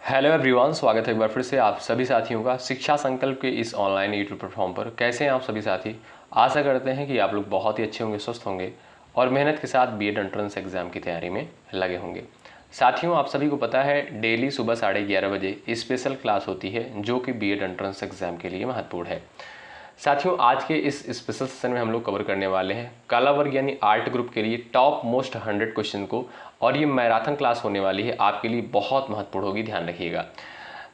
Hello everyone, स्वागत है एक बार फिर से आप सभी साथियों का शिक्षा संकल्प के इस ऑनलाइन यूट्यूब प्लेटफॉर्म पर। कैसे हैं आप सभी साथी? आशा करते हैं कि आप लोग बहुत ही अच्छे होंगे, स्वस्थ होंगे और मेहनत के साथ बीएड एंट्रेंस एग्जाम की तैयारी में लगे होंगे। साथियों, आप सभी को पता है डेली सुबह 11:30 बजे स्पेशल क्लास होती है जो कि बीएड एंट्रेंस एग्जाम के लिए महत्वपूर्ण है। साथियों, आज के इस स्पेशल सेशन में हम लोग कवर करने वाले हैं कला वर्ग यानी आर्ट ग्रुप के लिए टॉप मोस्ट 100 क्वेश्चन को, और ये मैराथन क्लास होने वाली है, आपके लिए बहुत महत्वपूर्ण होगी, ध्यान रखिएगा।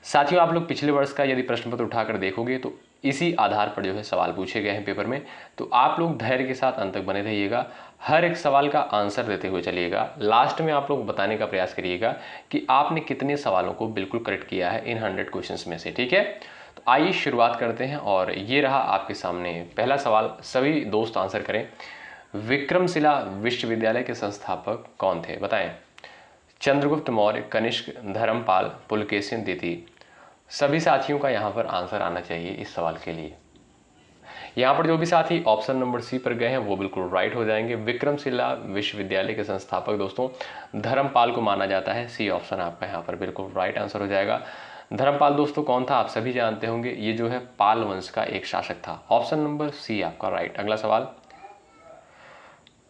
साथियों, आप लोग पिछले वर्ष का यदि प्रश्न पत्र उठाकर देखोगे तो इसी आधार पर जो है सवाल पूछे गए हैं पेपर में, तो आप लोग धैर्य के साथ अंत तक बने रहिएगा। हर एक सवाल का आंसर देते हुए चलिएगा। लास्ट में आप लोग बताने का प्रयास करिएगा कि आपने कितने सवालों को बिल्कुल करेक्ट किया है इन 100 क्वेश्चंस में से, ठीक है? तो आइए शुरुआत करते हैं, और ये रहा आपके सामने पहला सवाल। सभी दोस्त आंसर करें। विक्रमशिला विश्वविद्यालय के संस्थापक कौन थे? बताएं। चंद्रगुप्त मौर्य, कनिष्क, धर्मपाल, पुलकेशिन, द्वितीय। सभी साथियों का यहाँ पर आंसर आना चाहिए इस सवाल के लिए। यहाँ पर जो भी साथी ऑप्शन नंबर सी पर गए हैं वो बिल्कुल राइट हो जाएंगे। विक्रमशिला विश्वविद्यालय के संस्थापक दोस्तों धर्मपाल को माना जाता है। सी ऑप्शन आपका यहाँ पर बिल्कुल राइट आंसर हो जाएगा। धर्मपाल दोस्तों कौन था? आप सभी जानते होंगे, ये जो है पाल वंश का एक शासक था। ऑप्शन नंबर सी आपका राइट। अगला सवाल,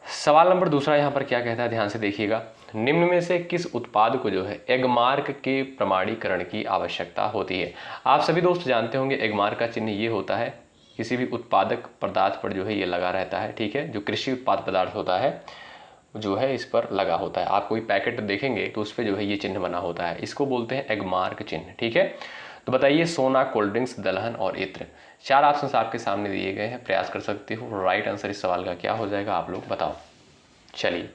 सवाल नंबर दूसरा यहाँ पर क्या कहता है, ध्यान से देखिएगा। निम्न में से किस उत्पाद को जो है एगमार्क के प्रमाणीकरण की आवश्यकता होती है? आप सभी दोस्त जानते होंगे एगमार्क का चिन्ह ये होता है, किसी भी उत्पादक पदार्थ पर जो है ये लगा रहता है, ठीक है? जो कृषि उत्पाद पदार्थ होता है जो है इस पर लगा होता है। आप कोई पैकेट देखेंगे तो उस पर जो है ये चिन्ह बना होता है, इसको बोलते हैं एगमार्क चिन्ह, ठीक है? तो बताइए, सोना, कोल्ड ड्रिंक्स, दलहन और इत्र। 4 ऑप्शन आपके सामने दिए गए हैं, प्रयास कर सकते हो। राइट आंसर इस सवाल का क्या हो जाएगा, आप लोग बताओ। चलिए,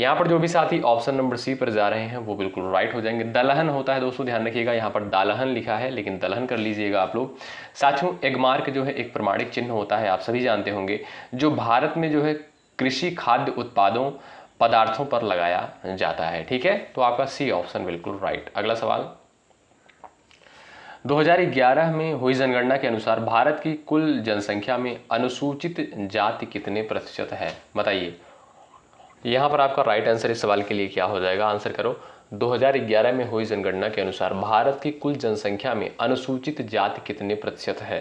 यहाँ पर जो भी साथी ऑप्शन नंबर सी पर जा रहे हैं वो बिल्कुल राइट हो जाएंगे। दलहन होता है दोस्तों, ध्यान रखिएगा, यहाँ पर दालहन लिखा है लेकिन दलहन कर लीजिएगा आप लोग। साथियों, एगमार्क जो है एक प्रमाणिक चिन्ह होता है, आप सभी जानते होंगे, जो भारत में जो है कृषि खाद्य उत्पादों पदार्थों पर लगाया जाता है, ठीक है? तो आपका सी ऑप्शन बिल्कुल राइट। अगला सवाल, 2011 में हुई जनगणना के अनुसार भारत की कुल जनसंख्या में अनुसूचित जाति कितने प्रतिशत है? बताइए। यहाँ पर आपका राइट आंसर इस सवाल के लिए क्या हो जाएगा, आंसर करो। 2011 में हुई जनगणना के अनुसार भारत की कुल जनसंख्या में अनुसूचित जाति कितने प्रतिशत है?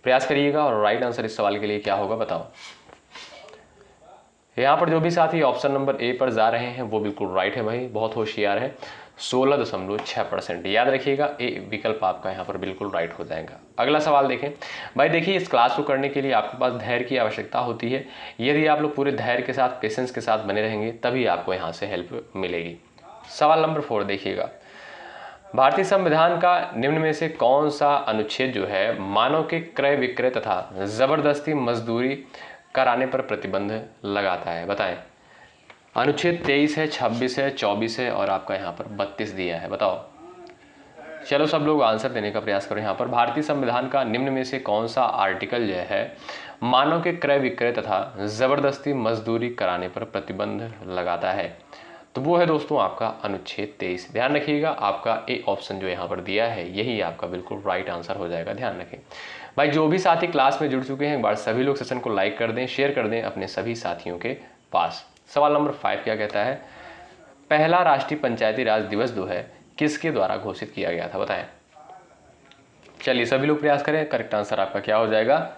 प्रयास करिएगा, और राइट आंसर इस सवाल के लिए क्या होगा, बताओ। यहाँ पर जो भी साथी ऑप्शन नंबर ए पर जा रहे हैं वो बिल्कुल राइट है भाई, बहुत होशियार है। 16.6%। याद रखिएगा, ए विकल्प आपका यहाँ पर बिल्कुल राइट हो जाएगा। अगला सवाल देखें भाई। देखिए, इस क्लास को करने के लिए आपके पास धैर्य की आवश्यकता होती है। यदि आप लोग पूरे धैर्य के साथ, पेशेंस के साथ बने रहेंगे तभी आपको यहाँ से हेल्प मिलेगी। सवाल नंबर 4 देखिएगा। भारतीय संविधान का निम्न में से कौन सा अनुच्छेद जो है मानव के क्रय विक्रय तथा जबरदस्ती मजदूरी कराने पर प्रतिबंध लगाता है? बताएं। अनुच्छेद 23 है, 26 है, 24 है और आपका यहाँ पर 32 दिया है, बताओ। चलो सब लोग आंसर देने का प्रयास करो। यहाँ पर भारतीय संविधान का निम्न में से कौन सा आर्टिकल जो है मानव के क्रय विक्रय तथा जबरदस्ती मजदूरी कराने पर प्रतिबंध लगाता है? तो वो है दोस्तों आपका अनुच्छेद 23। ध्यान रखिएगा, आपका ए ऑप्शन जो यहाँ पर दिया है यही आपका बिल्कुल राइट आंसर हो जाएगा, ध्यान रखें भाई। जो भी साथी क्लास में जुड़ चुके हैं एक बार सभी लोग सेशन को लाइक कर दें, शेयर कर दें अपने सभी साथियों के पास। सवाल नंबर 5 क्या कहता है? पहला राष्ट्रीय पंचायती राज दिवस जो है किसके द्वारा घोषित किया गया था? बताएं। चलिए सभी लोग प्रयास करें, करेक्ट आंसर आपका क्या हो जाएगा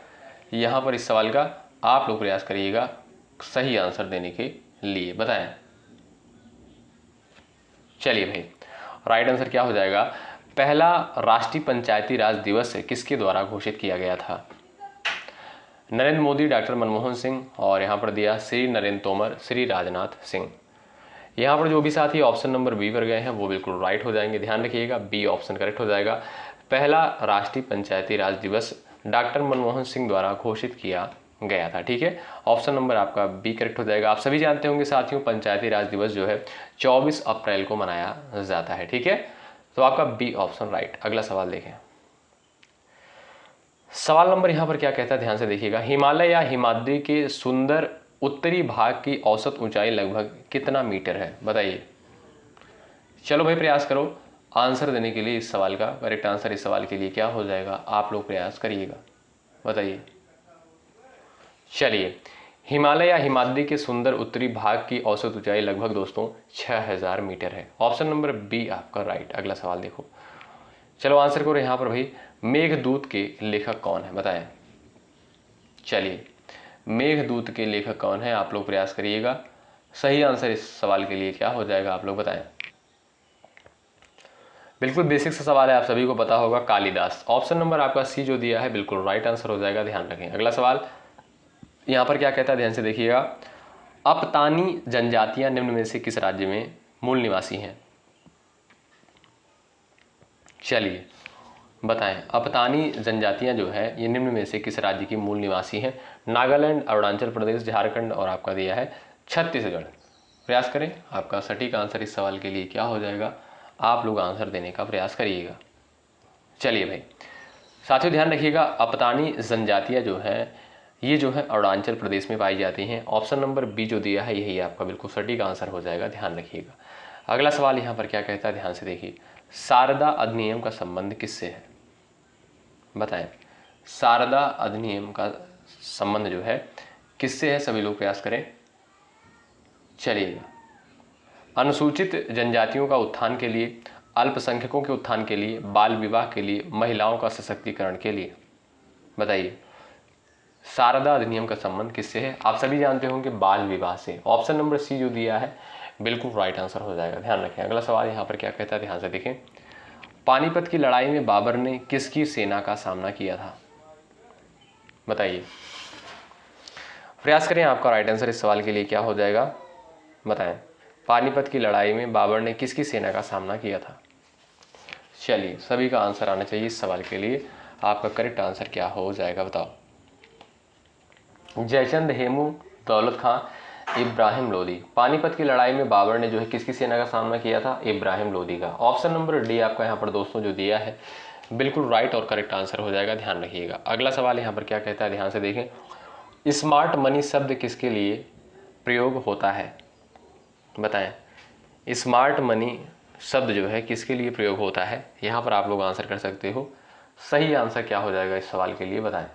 यहाँ पर इस सवाल का? आप लोग प्रयास करिएगा सही आंसर देने के लिए, बताएं। चलिए भाई, राइट आंसर क्या हो जाएगा? पहला राष्ट्रीय पंचायती राज दिवस किसके द्वारा घोषित किया गया था? नरेंद्र मोदी, डॉक्टर मनमोहन सिंह, और यहाँ पर दिया श्री नरेंद्र तोमर, श्री राजनाथ सिंह। यहाँ पर जो भी साथी ऑप्शन नंबर बी पर गए हैं वो बिल्कुल राइट हो जाएंगे। ध्यान रखिएगा, बी ऑप्शन करेक्ट हो जाएगा। पहला राष्ट्रीय पंचायती राज दिवस डॉक्टर मनमोहन सिंह द्वारा घोषित किया गया था, ठीक है? ऑप्शन नंबर आपका बी करेक्ट हो जाएगा। आप सभी जानते होंगे साथियों, पंचायती राज दिवस जो है 24 अप्रैल को मनाया जाता है, ठीक है? तो आपका बी ऑप्शन राइट। अगला सवाल देखें। सवाल नंबर यहाँ पर क्या कहता है, ध्यान से देखिएगा। हिमालय या हिमाद्री के सुंदर उत्तरी भाग की औसत ऊंचाई लगभग कितना मीटर है? बताइए। चलो भाई प्रयास करो आंसर देने के लिए। इस सवाल का करेक्ट आंसर इस सवाल के लिए क्या हो जाएगा, आप लोग प्रयास करिएगा, बताइए। चलिए, हिमालय या हिमाद्री के सुंदर उत्तरी भाग की औसत ऊंचाई लगभग दोस्तों 6000 मीटर है। ऑप्शन नंबर बी आपका राइट। अगला सवाल देखो, चलो आंसर करो यहाँ पर भाई। मेघदूत के लेखक कौन है बताएं। चलिए, मेघदूत के लेखक कौन है, आप लोग प्रयास करिएगा। सही आंसर इस सवाल के लिए क्या हो जाएगा, आप लोग बताएं। बिल्कुल बेसिक सा सवाल है, आप सभी को पता होगा, कालिदास। ऑप्शन नंबर आपका सी जो दिया है बिल्कुल राइट आंसर हो जाएगा, ध्यान रखें। अगला सवाल यहाँ पर क्या कहता है, ध्यान से देखिएगा। अपतानी जनजातियां निम्न में से किस राज्य में मूल निवासी हैं। चलिए बताएं, अपतानी जनजातियां जो है ये निम्न में से किस राज्य की मूल निवासी हैं। नागालैंड, अरुणाचल प्रदेश, झारखंड और आपका दिया है छत्तीसगढ़। प्रयास करें, आपका सटीक आंसर इस सवाल के लिए क्या हो जाएगा, आप लोग आंसर देने का प्रयास करिएगा। चलिए भाई साथियों ध्यान रखिएगा, अपतानी जनजातियां जो है ये जो है अरुणाचल प्रदेश में पाई जाती हैं। ऑप्शन नंबर बी जो दिया है यही आपका बिल्कुल सटीक आंसर हो जाएगा, ध्यान रखिएगा। अगला सवाल यहाँ पर क्या कहता है, ध्यान से देखिए। शारदा अधिनियम का संबंध किससे है बताएं। शारदा अधिनियम का संबंध जो है किससे है, सभी लोग प्रयास करें। चलिएगा, अनुसूचित जनजातियों का उत्थान के लिए, अल्पसंख्यकों के उत्थान के लिए, बाल विवाह के लिए, महिलाओं का सशक्तिकरण के लिए, बताइए शारदा अधिनियम का संबंध किससे है। आप सभी जानते होंगे बाल विवाह से। ऑप्शन नंबर सी जो दिया है बिल्कुल राइट आंसर हो जाएगा, ध्यान रखें। अगला सवाल यहाँ पर क्या कहता है, ध्यान से देखें। पानीपत की लड़ाई में बाबर ने किसकी सेना का सामना किया था बताइए। प्रयास करें, आपका राइट आंसर इस सवाल के लिए क्या हो जाएगा बताएं। पानीपत की लड़ाई में बाबर ने किसकी सेना का सामना किया था। चलिए सभी का आंसर आना चाहिए इस सवाल के लिए, आपका करेक्ट आंसर क्या हो जाएगा बताओ। जयचंद, हेमू, दौलत खां, इब्राहिम लोदी। पानीपत की लड़ाई में बाबर ने जो है किसकी सेना का सामना किया था, इब्राहिम लोदी का। ऑप्शन नंबर डी आपका यहाँ पर दोस्तों जो दिया है बिल्कुल राइट और करेक्ट आंसर हो जाएगा, ध्यान रखिएगा। अगला सवाल यहाँ पर क्या कहता है, ध्यान से देखें। स्मार्ट मनी शब्द किसके लिए प्रयोग होता है बताएं। स्मार्ट मनी शब्द जो है किसके लिए प्रयोग होता है, यहाँ पर आप लोग आंसर कर सकते हो। सही आंसर क्या हो जाएगा इस सवाल के लिए बताएं।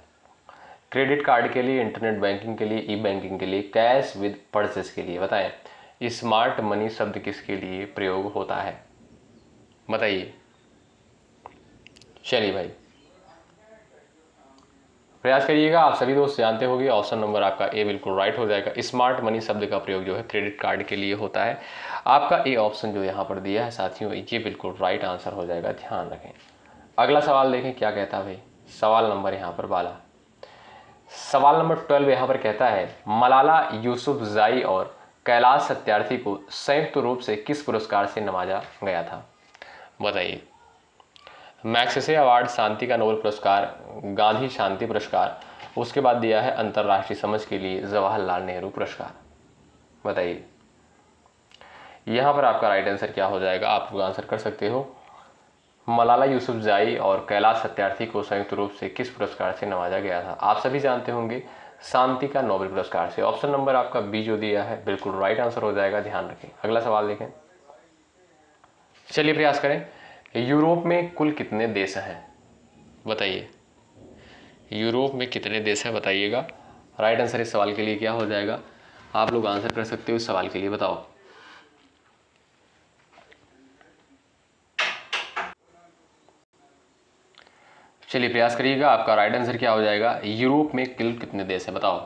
क्रेडिट कार्ड के लिए, इंटरनेट बैंकिंग के लिए, ई बैंकिंग के लिए, कैश विद परचेस के लिए, बताएं स्मार्ट मनी शब्द किसके लिए प्रयोग होता है बताइए। चलिए भाई प्रयास करिएगा, आप सभी दोस्त जानते होंगे ऑप्शन नंबर आपका ए बिल्कुल राइट हो जाएगा। स्मार्ट मनी शब्द का प्रयोग जो है क्रेडिट कार्ड के लिए होता है। आपका ए ऑप्शन जो यहाँ पर दिया है साथियों ये बिल्कुल राइट आंसर हो जाएगा, ध्यान रखें। अगला सवाल देखें क्या कहता है भाई। सवाल नंबर यहाँ पर 12, सवाल नंबर 12 यहाँ पर कहता है, मलाला यूसुफजई और कैलाश सत्यार्थी को संयुक्त रूप से किस पुरस्कार से नवाजा गया था बताइए। मैग्सेसे अवार्ड, शांति का नोबेल पुरस्कार, गांधी शांति पुरस्कार, उसके बाद दिया है अंतर्राष्ट्रीय समझ के लिए जवाहरलाल नेहरू पुरस्कार, बताइए। यहाँ पर आपका राइट आंसर क्या हो जाएगा, आप लोग आंसर कर सकते हो। मलाला यूसुफजई और कैलाश सत्यार्थी को संयुक्त रूप से किस पुरस्कार से नवाजा गया था। आप सभी जानते होंगे शांति का नोबेल पुरस्कार से। ऑप्शन नंबर आपका बी जो दिया है बिल्कुल राइट आंसर हो जाएगा, ध्यान रखें। अगला सवाल देखें, चलिए प्रयास करें। यूरोप में कुल कितने देश हैं बताइए। यूरोप में कितने देश हैं बताइएगा। राइट आंसर इस सवाल के लिए क्या हो जाएगा, आप लोग आंसर कर सकते हो इस सवाल के लिए, बताओ। चलिए प्रयास करिएगा, आपका राइट आंसर क्या हो जाएगा। यूरोप में कुल कितने देश हैं बताओ।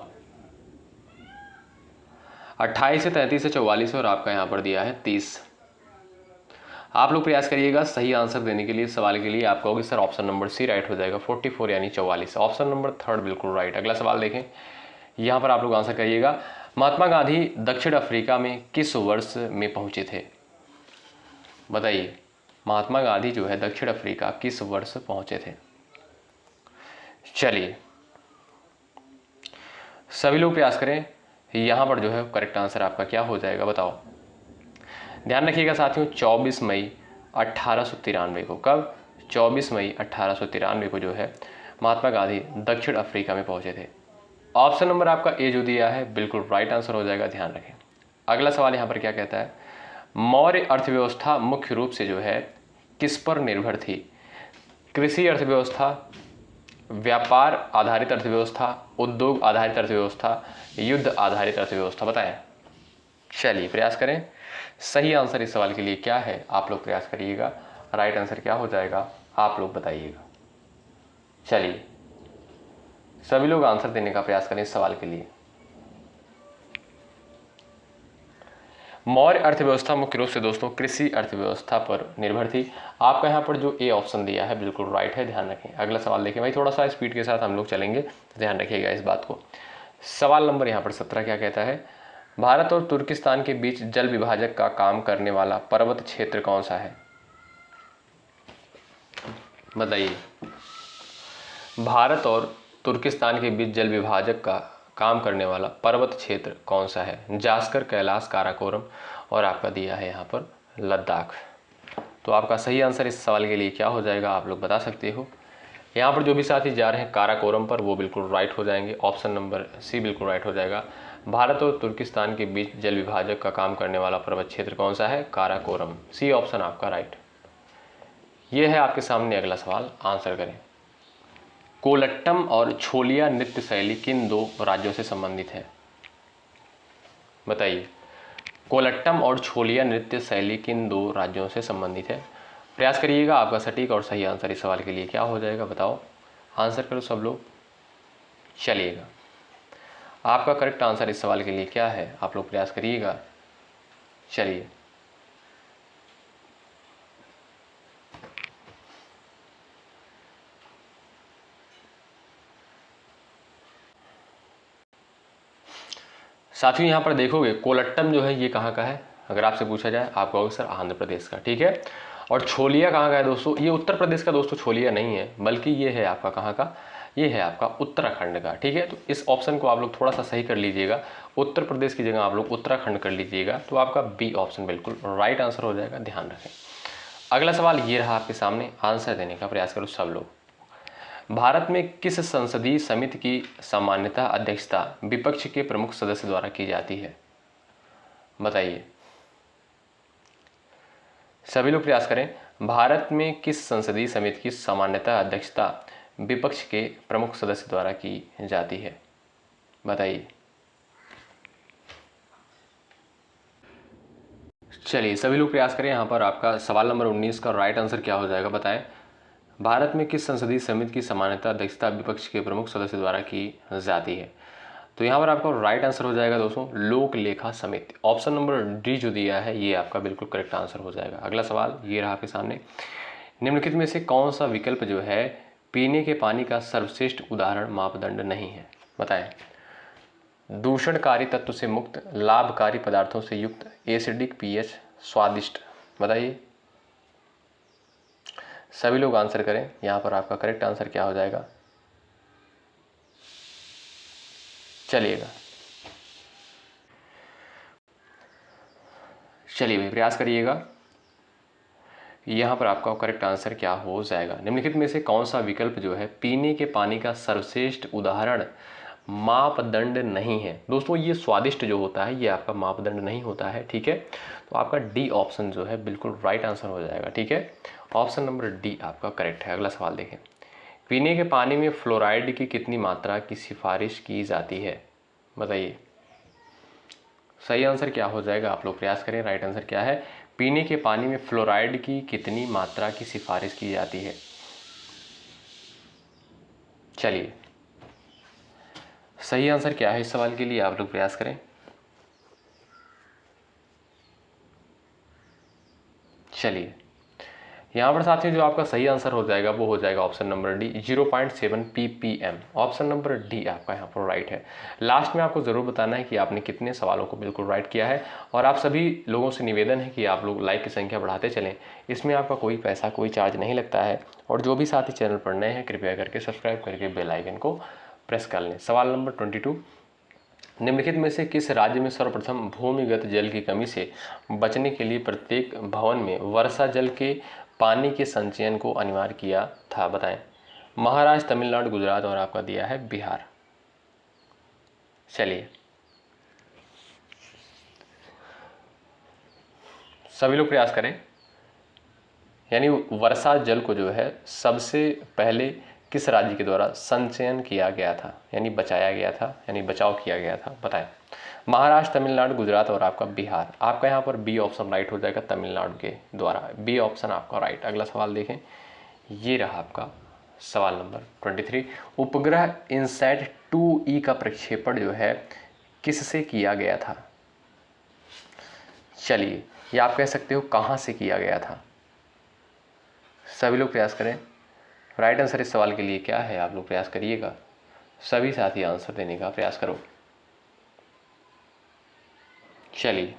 28 से 33 से 44 और आपका यहाँ पर दिया है 30। आप लोग प्रयास करिएगा सही आंसर देने के लिए। सवाल के लिए आप कहोगे sir option number C right हो जाएगा, 44 यानी 44। ऑप्शन नंबर थर्ड बिल्कुल राइट। अगला सवाल देखें, यहाँ पर आप लोग आंसर करिएगा। महात्मा गांधी दक्षिण अफ्रीका में किस वर्ष में पहुंचे थे बताइए। महात्मा गांधी जो है दक्षिण अफ्रीका किस वर्ष पहुंचे थे। चलिए सभी लोग प्रयास करें, यहाँ पर जो है करेक्ट आंसर आपका क्या हो जाएगा बताओ। ध्यान रखिएगा साथियों, 24 मई 1893 को, कब 24 मई 1893 को जो है महात्मा गांधी दक्षिण अफ्रीका में पहुंचे थे। ऑप्शन नंबर आपका ए जो दिया है बिल्कुल राइट आंसर हो जाएगा, ध्यान रखें। अगला सवाल यहाँ पर क्या कहता है, मौर्य अर्थव्यवस्था मुख्य रूप से जो है किस पर निर्भर थी। कृषि अर्थव्यवस्था, व्यापार आधारित अर्थव्यवस्था, उद्योग आधारित अर्थव्यवस्था, युद्ध आधारित अर्थव्यवस्था, बताएं। चलिए प्रयास करें। सही आंसर इस सवाल के लिए क्या है, आप लोग प्रयास करिएगा। राइट आंसर क्या हो जाएगा, आप लोग बताइएगा। चलिए सभी लोग आंसर देने का प्रयास करें इस सवाल के लिए। मौर्य अर्थव्यवस्था मुख्य रूप से दोस्तों कृषि अर्थव्यवस्था पर निर्भर थी। आपका यहाँ पर जो ए ऑप्शन दिया है बिल्कुल राइट है, ध्यान रखें। अगला सवाल देखें भाई, थोड़ा सा स्पीड के साथ हम लोग चलेंगे, ध्यान रखिएगा इस बात को। सवाल नंबर यहाँ पर 17 क्या कहता है, भारत और तुर्किस्तान के बीच जल विभाजक का काम करने वाला पर्वत क्षेत्र कौन सा है, बताइए। भारत और तुर्किस्तान के बीच जल विभाजक का काम करने वाला पर्वत क्षेत्र कौन सा है, जास्कर, कैलाश, काराकोरम और आपका दिया है यहाँ पर लद्दाख। तो आपका सही आंसर इस सवाल के लिए क्या हो जाएगा, आप लोग बता सकते हो। यहाँ पर जो भी साथी जा रहे हैं काराकोरम पर, वो बिल्कुल राइट हो जाएंगे। ऑप्शन नंबर सी बिल्कुल राइट हो जाएगा। भारत और तुर्किस्तान के बीच जल विभाजक का काम करने वाला पर्वत क्षेत्र कौन सा है, काराकोरम। सी ऑप्शन आपका राइट। ये है आपके सामने अगला सवाल, आंसर करें। कोलट्टम और छोलिया नृत्य शैली किन दो राज्यों से संबंधित है, बताइए। कोलट्टम और छोलिया नृत्य शैली किन दो राज्यों से संबंधित है, प्रयास करिएगा। आपका सटीक और सही आंसर इस सवाल के लिए क्या हो जाएगा, बताओ। आंसर करो सब लोग, चलिएगा। आपका करेक्ट आंसर इस सवाल के लिए क्या है, आप लोग प्रयास करिएगा। चलिए साथियों, यहाँ पर देखोगे कोलट्टम जो है ये कहाँ का है, अगर आपसे पूछा जाए आप कहोगे सर आंध्र प्रदेश का, ठीक है। और छोलिया कहाँ का है दोस्तों, ये उत्तर प्रदेश का दोस्तों छोलिया नहीं है, बल्कि ये है आपका कहाँ का, ये है आपका उत्तराखंड का, ठीक है। तो इस ऑप्शन को आप लोग थोड़ा सा सही कर लीजिएगा, उत्तर प्रदेश की जगह आप लोग उत्तराखंड कर लीजिएगा, तो आपका बी ऑप्शन बिल्कुल राइट आंसर हो जाएगा, ध्यान रखें। अगला सवाल ये रहा आपके सामने, आंसर देने का प्रयास करो सब लोग। भारत में किस संसदीय समिति की सामान्यतः अध्यक्षता विपक्ष के प्रमुख सदस्य द्वारा की जाती है, बताइए। सभी लोग प्रयास करें। भारत में किस संसदीय समिति की सामान्यतः अध्यक्षता विपक्ष के प्रमुख सदस्य द्वारा की जाती है, बताइए। चलिए सभी लोग प्रयास करें। यहाँ पर आपका सवाल नंबर 19 का राइट आंसर क्या हो जाएगा, बताएं। भारत में किस संसदीय समिति की सामान्यतः अध्यक्षता विपक्ष के प्रमुख सदस्य द्वारा की जाती है, तो यहाँ पर आपका राइट आंसर हो जाएगा दोस्तों लोक लेखा समिति। ऑप्शन नंबर डी जो दिया है ये आपका बिल्कुल करेक्ट आंसर हो जाएगा। अगला सवाल ये रहा आपके सामने, निम्नलिखित में से कौन सा विकल्प जो है पीने के पानी का सर्वश्रेष्ठ उदाहरण मापदंड नहीं है, बताएं। दूषणकारी तत्व से मुक्त, लाभकारी पदार्थों से युक्त, एसिडिक पीएच, स्वादिष्ट, बताइए। सभी लोग आंसर करें। यहाँ पर आपका करेक्ट आंसर क्या हो जाएगा, चलिएगा चलिए भाई प्रयास करिएगा। यहाँ पर आपका करेक्ट आंसर क्या हो जाएगा, निम्नलिखित में से कौन सा विकल्प जो है पीने के पानी का सर्वश्रेष्ठ उदाहरण मापदंड नहीं है। दोस्तों ये स्वादिष्ट जो होता है ये आपका मापदंड नहीं होता है, ठीक है। तो आपका डी ऑप्शन जो है बिल्कुल राइट आंसर हो जाएगा, ठीक है। ऑप्शन नंबर डी आपका करेक्ट है। अगला सवाल देखें, पीने के पानी में फ्लोराइड की कितनी मात्रा की सिफारिश की जाती है, बताइए। सही आंसर क्या हो जाएगा, आप लोग प्रयास करें। राइट आंसर क्या है, पीने के पानी में फ्लोराइड की कितनी मात्रा की सिफारिश की जाती है, चलिए। सही आंसर क्या है इस सवाल के लिए, आप लोग प्रयास करें। चलिए यहाँ पर साथियों जो आपका सही आंसर हो जाएगा वो हो जाएगा option number D 0.7 ppm। Option number D आपका यहाँ पर राइट है। लास्ट में आपको ज़रूर बताना है कि आपने कितने सवालों को बिल्कुल राइट किया है, और आप सभी लोगों से निवेदन है कि आप लोग लाइक की संख्या बढ़ाते चलें। इसमें आपका कोई पैसा कोई चार्ज नहीं लगता है, और जो भी साथी चैनल पर नए हैं कृपया करके सब्सक्राइब करके बेल आइकन को प्रेस कर लें। सवाल नंबर 22, निम्नलिखित में से किस राज्य में सर्वप्रथम भूमिगत जल की कमी से बचने के लिए प्रत्येक भवन में वर्षा जल के पानी के संचयन को अनिवार्य किया था, बताएं। महाराष्ट्र, तमिलनाडु, गुजरात और आपका दिया है बिहार। चलिए सभी लोग प्रयास करें। यानी वर्षा जल को जो है सबसे पहले किस राज्य के द्वारा संचयन किया गया था, यानी बचाया गया था, यानी बचाव किया गया था, बताएं। महाराष्ट्र, तमिलनाडु, गुजरात और आपका बिहार। आपका यहाँ पर बी ऑप्शन राइट हो जाएगा, तमिलनाडु के द्वारा। बी ऑप्शन आपका राइट। अगला सवाल देखें, ये रहा आपका सवाल नंबर 23। उपग्रह इनसैट 2E का प्रक्षेपण जो है किससे किया गया था? चलिए, ये आप कह सकते हो कहाँ से किया गया था। सभी लोग प्रयास करें। राइट आंसर इस सवाल के लिए क्या है, आप लोग प्रयास करिएगा। सभी साथी आंसर देने का प्रयास करो। चलिए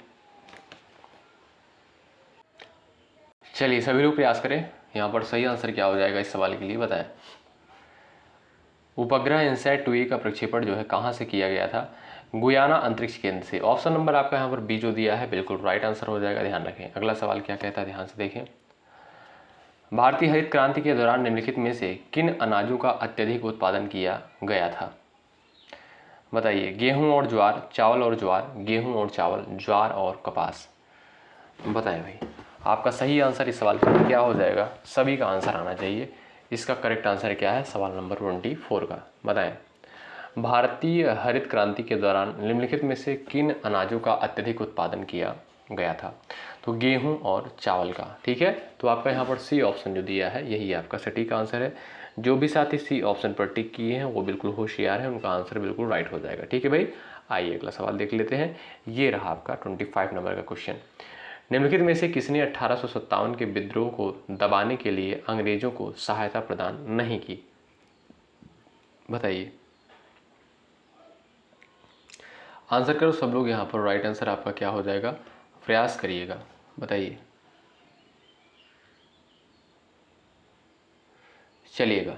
सभी लोग प्रयास करें। यहाँ पर सही आंसर क्या हो जाएगा इस सवाल के लिए, बताएं। उपग्रह इनसैट 2E का प्रक्षेपण जो है कहाँ से किया गया था? गुयाना अंतरिक्ष केंद्र से। ऑप्शन नंबर आपका यहाँ पर बी जो दिया है बिल्कुल राइट आंसर हो जाएगा, ध्यान रखें। अगला सवाल क्या कहता है, ध्यान से देखें। भारतीय हरित क्रांति के दौरान निम्नलिखित में से किन अनाजों का अत्यधिक उत्पादन किया गया था? बताइए। गेहूं और ज्वार, चावल और ज्वार, गेहूं और चावल, ज्वार और कपास। बताएं भाई, आपका सही आंसर इस सवाल का क्या हो जाएगा? सभी का आंसर आना चाहिए। इसका करेक्ट आंसर क्या है सवाल नंबर 24 का, बताएं। भारतीय हरित क्रांति के दौरान निम्नलिखित में से किन अनाजों का अत्यधिक उत्पादन किया गया था? तो गेहूं और चावल का। ठीक है, तो आपका यहाँ पर सी ऑप्शन जो दिया है यही आपका सटीक आंसर है। जो भी साथी सी ऑप्शन पर टिक किए हैं वो बिल्कुल होशियार है, उनका आंसर बिल्कुल राइट हो जाएगा। ठीक है भाई, आइए अगला सवाल देख लेते हैं। ये रहा आपका 25 नंबर का क्वेश्चन। निम्नलिखित में से किसने 1857 के विद्रोह को दबाने के लिए अंग्रेजों को सहायता प्रदान नहीं की? बताइए, आंसर करो सब लोग। यहाँ पर राइट आंसर आपका क्या हो जाएगा, प्रयास करिएगा, बताइए। चलिएगा,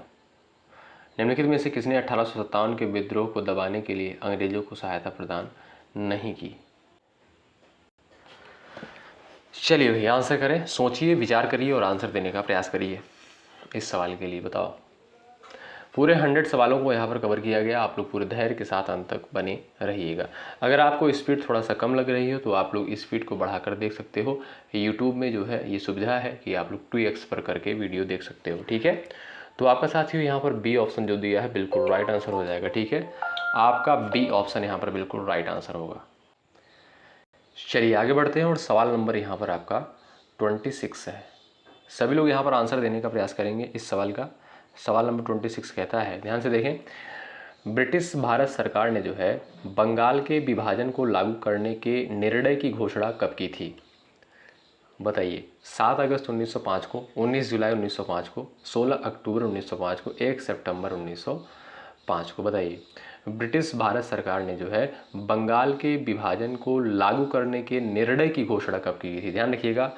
निम्नलिखित में से किसने 1857 के विद्रोह को दबाने के लिए अंग्रेजों को सहायता प्रदान नहीं की? चलिए भैया आंसर करें, सोचिए, विचार करिए और आंसर देने का प्रयास करिए इस सवाल के लिए। बताओ। पूरे 100 सवालों को यहाँ पर कवर किया गया। आप लोग पूरे धैर्य के साथ अंत तक बने रहिएगा। अगर आपको स्पीड थोड़ा सा कम लग रही हो तो आप लोग स्पीड को बढ़ाकर देख सकते हो। यूट्यूब में जो है ये सुविधा है कि आप लोग 2x पर करके वीडियो देख सकते हो। ठीक है, तो आपका साथियों यहाँ पर बी ऑप्शन जो दिया है बिल्कुल राइट आंसर हो जाएगा। ठीक है, आपका बी ऑप्शन यहाँ पर बिल्कुल राइट आंसर होगा। चलिए आगे बढ़ते हैं और सवाल नंबर यहाँ पर आपका 26 है। सभी लोग यहाँ पर आंसर देने का प्रयास करेंगे इस सवाल का। सवाल नंबर 26 कहता है, ध्यान से देखें। ब्रिटिश भारत सरकार ने जो है बंगाल के विभाजन को लागू करने के निर्णय की घोषणा कब की थी? बताइए। 7 अगस्त 1905 को, 19 जुलाई 1905 को, 16 अक्टूबर 1905 को, 1 सितंबर 1905 को। बताइए, ब्रिटिश भारत सरकार ने जो है बंगाल के विभाजन को लागू करने के निर्णय की घोषणा कब की थी? ध्यान रखिएगा,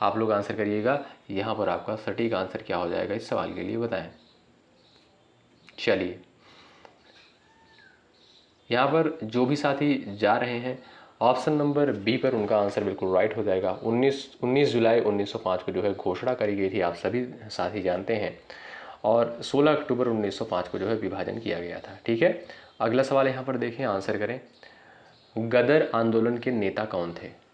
आप लोग आंसर करिएगा। यहाँ पर आपका सटीक आंसर क्या हो जाएगा इस सवाल के लिए, बताएं। चलिए, यहाँ पर जो भी साथी जा रहे हैं ऑप्शन नंबर बी पर, उनका आंसर बिल्कुल राइट हो जाएगा। 19 जुलाई 1905 को जो है घोषणा करी गई थी, आप सभी साथी जानते हैं। और 16 अक्टूबर 1905 को जो है विभाजन किया गया था। ठीक है, अगला सवाल यहाँ पर देखें, आंसर करें। गदर आंदोलन के नेता कौन थे?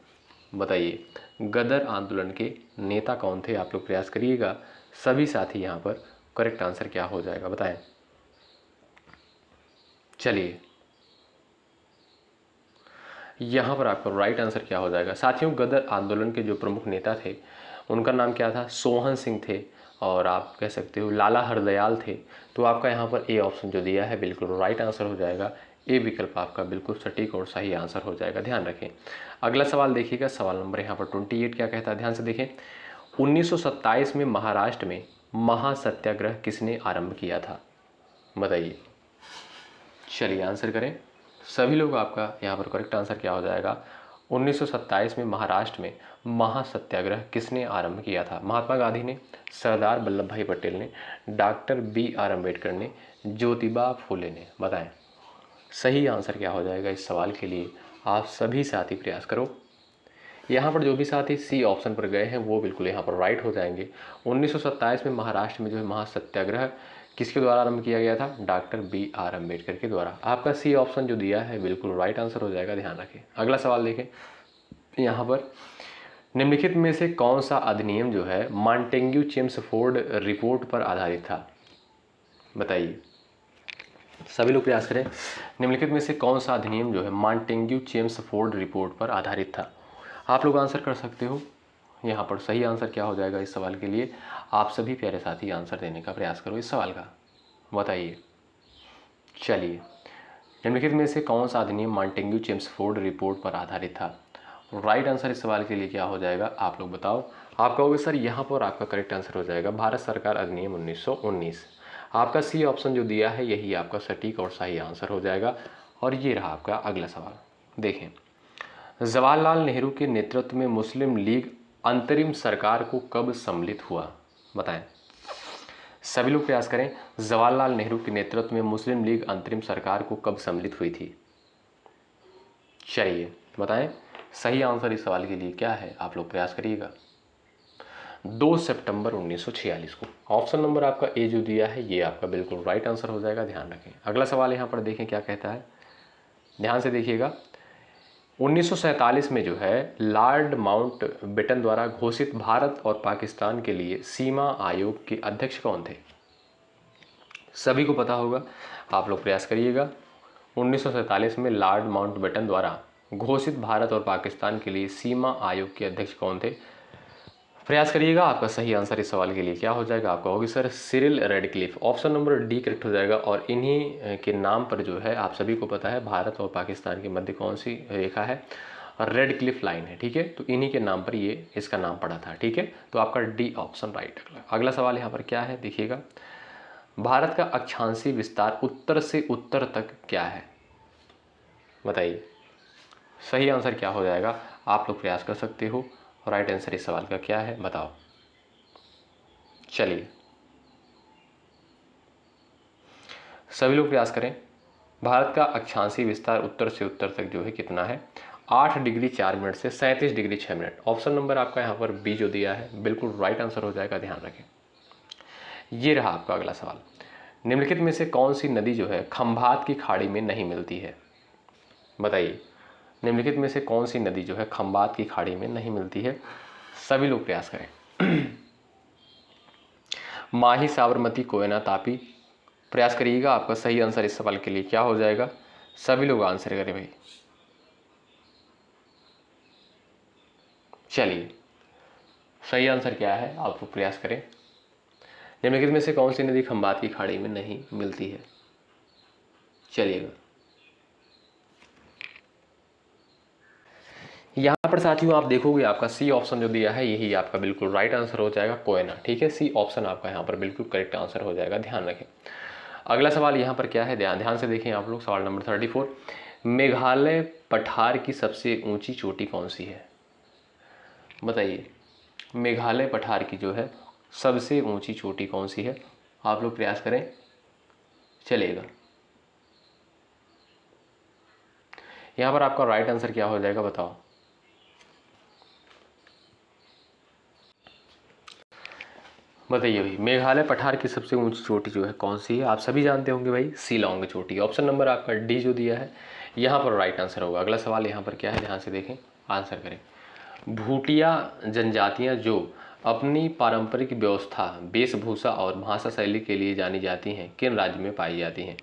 बताइए, गदर आंदोलन के नेता कौन थे? आप लोग प्रयास करिएगा। सभी साथी यहाँ पर करेक्ट आंसर क्या हो जाएगा, बताएं। चलिए, यहाँ पर आपका राइट आंसर क्या हो जाएगा साथियों? गदर आंदोलन के जो प्रमुख नेता थे उनका नाम क्या था? सोहन सिंह थे, और आप कह सकते हो लाला हरदयाल थे। तो आपका यहाँ पर ए ऑप्शन जो दिया है बिल्कुल राइट आंसर हो जाएगा। ए विकल्प आपका बिल्कुल सटीक और सही आंसर हो जाएगा, ध्यान रखें। अगला सवाल देखिएगा, सवाल नंबर यहाँ पर 28 क्या कहता है, ध्यान से देखें। 1927 में महाराष्ट्र में महासत्याग्रह किसने आरंभ किया था? बताइए। चलिए आंसर करें सभी लोग। आपका यहाँ पर करेक्ट आंसर क्या हो जाएगा? 1927 में महाराष्ट्र में महासत्याग्रह किसने आरंभ किया था? महात्मा गांधी ने, सरदार वल्लभ भाई पटेल ने, डॉक्टर बी.आर. अम्बेडकर ने, ज्योतिबा फुले ने। बताएं सही आंसर क्या हो जाएगा इस सवाल के लिए। आप सभी साथी प्रयास करो। यहाँ पर जो भी साथी सी ऑप्शन पर गए हैं वो बिल्कुल यहाँ पर राइट हो जाएंगे। 1927 में महाराष्ट्र में जो है महासत्याग्रह किसके द्वारा आरंभ किया गया था? Doctor B R. अम्बेडकर के द्वारा। आपका सी ऑप्शन जो दिया है बिल्कुल राइट आंसर हो जाएगा, ध्यान रखें। अगला सवाल देखें, यहाँ पर निम्नलिखित में से कौन सा अधिनियम जो है मॉन्टेग्यू चेम्सफोर्ड रिपोर्ट पर आधारित था? बताइए, सभी लोग प्रयास करें। निम्नलिखित में से कौन सा अधिनियम जो है मॉन्टेग्यू चेम्सफोर्ड रिपोर्ट पर आधारित था? आप लोग आंसर कर सकते हो। यहाँ पर सही आंसर क्या हो जाएगा इस सवाल के लिए? आप सभी प्यारे साथी आंसर देने का प्रयास करो इस सवाल का, बताइए। चलिए, निम्नलिखित में से कौन सा अधिनियम मॉन्टेग्यू चेम्सफोर्ड रिपोर्ट पर आधारित था? राइट आंसर इस सवाल के लिए क्या हो जाएगा आप लोग बताओ। आप कहोगे सर यहाँ पर आपका करेक्ट आंसर हो जाएगा भारत सरकार अधिनियम 1919। आपका सी ऑप्शन जो दिया है यही आपका सटीक और सही आंसर हो जाएगा। और ये रहा आपका अगला सवाल। देखें, जवाहरलाल नेहरू के नेतृत्व में मुस्लिम लीग अंतरिम सरकार को कब सम्मिलित हुआ? बताएं, सभी लोग प्रयास करें। जवाहरलाल नेहरू के नेतृत्व में मुस्लिम लीग अंतरिम सरकार को कब सम्मिलित हुई थी? चलिए बताएं, सही आंसर इस सवाल के लिए क्या है आप लोग प्रयास करिएगा। 2 सितंबर 1946 को। ऑप्शन नंबर आपका ए जो दिया है ये आपका बिल्कुल राइट आंसर हो जाएगा, ध्यान रखें। अगला सवाल यहाँ पर देखें क्या कहता है, ध्यान से देखिएगा। 1947 में जो है लॉर्ड माउंटबेटन द्वारा घोषित भारत और पाकिस्तान के लिए सीमा आयोग के अध्यक्ष कौन थे? सभी को पता होगा, आप लोग प्रयास करिएगा। 1947 में लॉर्ड माउंटबेटन द्वारा घोषित भारत और पाकिस्तान के लिए सीमा आयोग के अध्यक्ष कौन थे? प्रयास करिएगा। आपका सही आंसर इस सवाल के लिए क्या हो जाएगा? आपका होगी sir Cyril Radcliffe. Option number D correct हो जाएगा। और इन्हीं के नाम पर जो है आप सभी को पता है भारत और पाकिस्तान के मध्य कौन सी रेखा है? रेड क्लिफ लाइन है, ठीक है। तो इन्हीं के नाम पर ये इसका नाम पड़ा था, ठीक है। तो आपका डी ऑप्शन राइट। अगला सवाल यहाँ पर क्या है देखिएगा, भारत का अक्षांशीय विस्तार उत्तर से उत्तर तक क्या है? बताइए, सही आंसर क्या हो जाएगा? आप लोग प्रयास कर सकते हो। राइट आंसर इस सवाल का क्या है बताओ। चलिए, सभी लोग प्रयास करें। भारत का अक्षांशीय विस्तार उत्तर से उत्तर तक जो है कितना है? 8 डिग्री 4 मिनट से 37 डिग्री 6 मिनट। ऑप्शन नंबर आपका यहाँ पर बी जो दिया है बिल्कुल राइट आंसर हो जाएगा, ध्यान रखें। ये रहा आपका अगला सवाल। निम्नलिखित में से कौन सी नदी जो है खंभात की खाड़ी में नहीं मिलती है? बताइए, निम्नलिखित में से कौन सी नदी जो है खंभात की खाड़ी में नहीं मिलती है? सभी लोग प्रयास करें। माही, साबरमती, कोयना, तापी। प्रयास करिएगा। आपका सही आंसर इस सवाल के लिए क्या हो जाएगा? सभी लोग आंसर करें भाई। चलिए, सही आंसर क्या है आप लोग प्रयास करें। निम्नलिखित में से कौन सी नदी खंभात की खाड़ी में नहीं मिलती है? चलिएगा, यहाँ पर साथियों आप देखोगे आपका सी ऑप्शन जो दिया है यही आपका बिल्कुल राइट आंसर हो जाएगा, कोयना, ठीक है। सी ऑप्शन आपका यहाँ पर बिल्कुल करेक्ट आंसर हो जाएगा, ध्यान रखें। अगला सवाल यहाँ पर क्या है, ध्यान से देखें आप लोग। सवाल नंबर 34, मेघालय पठार की सबसे ऊंची चोटी कौन सी है? बताइए, मेघालय पठार की जो है सबसे ऊंची चोटी कौन सी है? आप लोग प्रयास करें, चलिएगा। यहाँ पर आपका राइट आंसर क्या हो जाएगा बताओ। बताइए भाई, मेघालय पठार की सबसे ऊंची चोटी जो है कौन सी है? आप सभी जानते होंगे भाई, शिलांग चोटी। ऑप्शन नंबर आपका डी जो दिया है यहाँ पर राइट आंसर होगा। अगला सवाल यहाँ पर क्या है, ध्यान से देखें, आंसर करें। भूटिया जनजातियाँ जो अपनी पारंपरिक व्यवस्था, वेशभूषा और भाषा शैली के लिए जानी जाती हैं किन राज्य में पाई जाती हैं?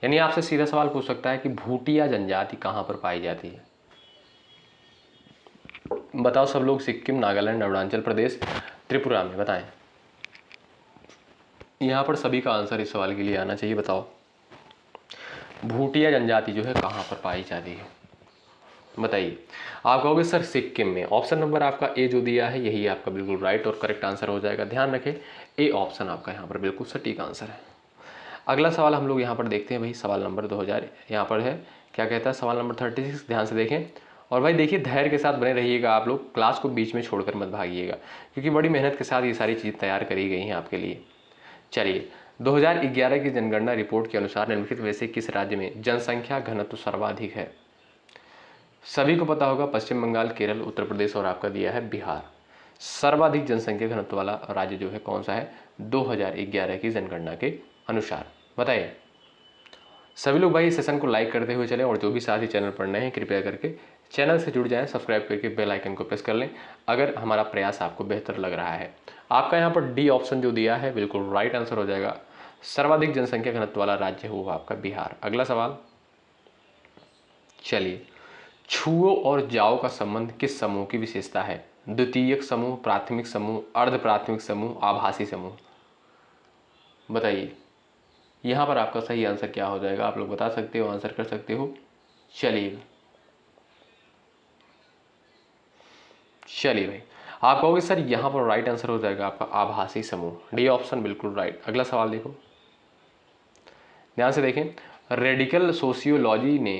यानी आपसे सीधा सवाल पूछ सकता है कि भूटिया जनजाति कहाँ पर पाई जाती है? बताओ सब लोग। सिक्किम, नागालैंड, अरुणाचल प्रदेश, त्रिपुरा में। बताएं, यहाँ पर सभी का आंसर इस सवाल के लिए आना चाहिए। बताओ, भूटिया जनजाति जो है कहाँ पर पाई जाती है? बताइए। आप कहोगे सर सिक्किम में। ऑप्शन नंबर आपका ए जो दिया है यही आपका बिल्कुल राइट और करेक्ट आंसर हो जाएगा, ध्यान रखें। ए ऑप्शन आपका यहाँ पर बिल्कुल सटीक आंसर है। अगला सवाल हम लोग यहाँ पर देखते हैं भाई, सवाल नंबर 2000 यहाँ पर है, क्या कहता है सवाल नंबर 36। ध्यान से देखें और भाई देखिए, धैर्य के साथ बने रहिएगा आप लोग, क्लास को बीच में छोड़कर मत भागिएगा, क्योंकि बड़ी मेहनत के साथ ये सारी चीज़ तैयार करी गई हैं आपके लिए। चलिए, 2011 की जनगणना रिपोर्ट के अनुसार निम्नलिखित में से किस राज्य में जनसंख्या घनत्व सर्वाधिक है? सभी को पता होगा, पश्चिम बंगाल, केरल, उत्तर प्रदेश और आपका दिया है बिहार। सर्वाधिक जनसंख्या घनत्व वाला राज्य जो है कौन सा है 2011 की जनगणना के अनुसार? बताइए। सभी लोग भाई इस सेशन को लाइक करते हुए चलें, और जो भी साथी चैनल पर नए हैं कृपया करके चैनल से जुड़ जाएं, सब्सक्राइब करके बेल आइकन को प्रेस कर लें अगर हमारा प्रयास आपको बेहतर लग रहा है। आपका यहाँ पर डी ऑप्शन जो दिया है बिल्कुल राइट आंसर हो जाएगा। सर्वाधिक जनसंख्या घनत्व वाला राज्य हुआ आपका बिहार। अगला सवाल, चलिए, छुओ और जाओ का संबंध किस समूह की विशेषता है? द्वितीयक समूह, प्राथमिक समूह, अर्ध प्राथमिक समूह, आभासी समूह। बताइए यहाँ पर आपका सही आंसर क्या हो जाएगा? आप लोग बता सकते हो, आंसर कर सकते हो। चलिए भाई, आप कहोगे सर यहाँ पर राइट आंसर हो जाएगा आपका आभासी समूह। डी ऑप्शन बिल्कुल राइट। अगला सवाल देखो, ध्यान से देखें। रेडिकल सोशियोलॉजी ने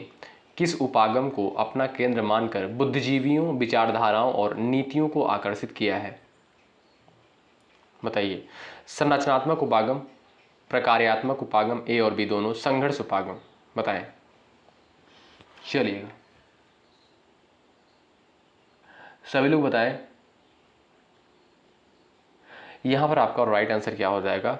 किस उपागम को अपना केंद्र मानकर बुद्धिजीवियों, विचारधाराओं और नीतियों को आकर्षित किया है? बताइए, संरचनात्मक उपागम, प्रकार्यात्मक उपागम, ए और बी दोनों, संघर्ष उपागम, बताएं। चलिएगा सभी लोग बताएं यहां पर आपका राइट आंसर क्या हो जाएगा?